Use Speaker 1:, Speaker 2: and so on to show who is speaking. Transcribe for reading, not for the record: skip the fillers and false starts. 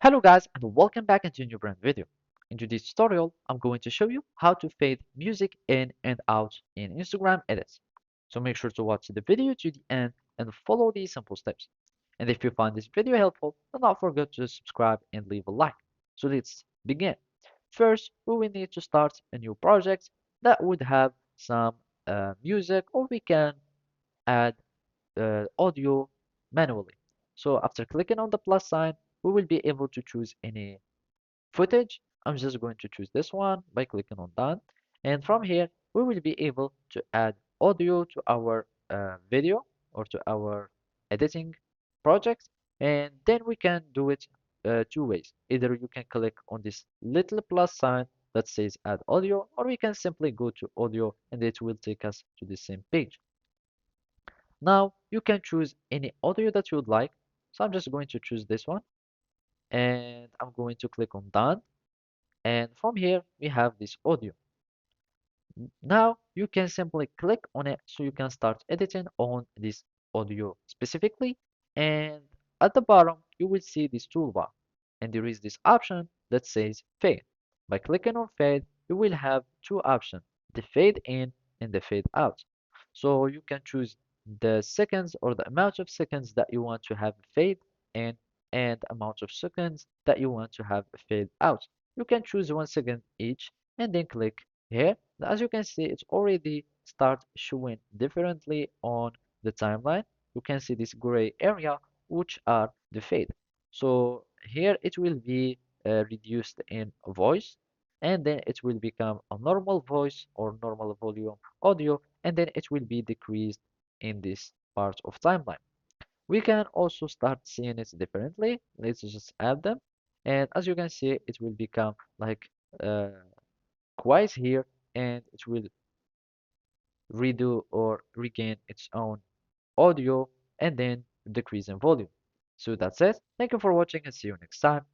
Speaker 1: Hello guys and welcome back into a new brand video. In today's tutorial, I'm going to show you how to fade music in and out in Instagram edits. So make sure to watch the video to the end and follow these simple steps. And if you find this video helpful, do not forget to subscribe and leave a like. So let's begin. First, we will need to start a new project that would have some music, or we can add audio manually. So after clicking on the plus sign, we will be able to choose any footage. I'm just going to choose this one by clicking on done. And from here, we will be able to add audio to our video or to our editing project. And then we can do it two ways. Either you can click on this little plus sign that says add audio, or we can simply go to audio and it will take us to the same page. Now you can choose any audio that you would like. So I'm just going to choose this one and I'm going to click on done. And from here, we have this audio. Now you can simply click on it so you can start editing on this audio specifically. And at the bottom, you will see this toolbar. And there is this option that says fade. By clicking on fade, you will have two options, the fade in and the fade out. So you can choose the seconds or the amount of seconds that you want to have fade in and amount of seconds that you want to have fade out. You can choose 1 second each and then click here. As you can see, it's already start showing differently on the timeline. You can see this gray area, which are the fade. So here it will be reduced in voice, and then it will become a normal voice or normal volume audio, and then it will be decreased in this part of timeline. We can also start seeing it differently. Let's just add them. And as you can see, it will become like uh, twice here, and it will redo or regain its own audio and then decrease in volume. So that's it. Thank you for watching and see you next time.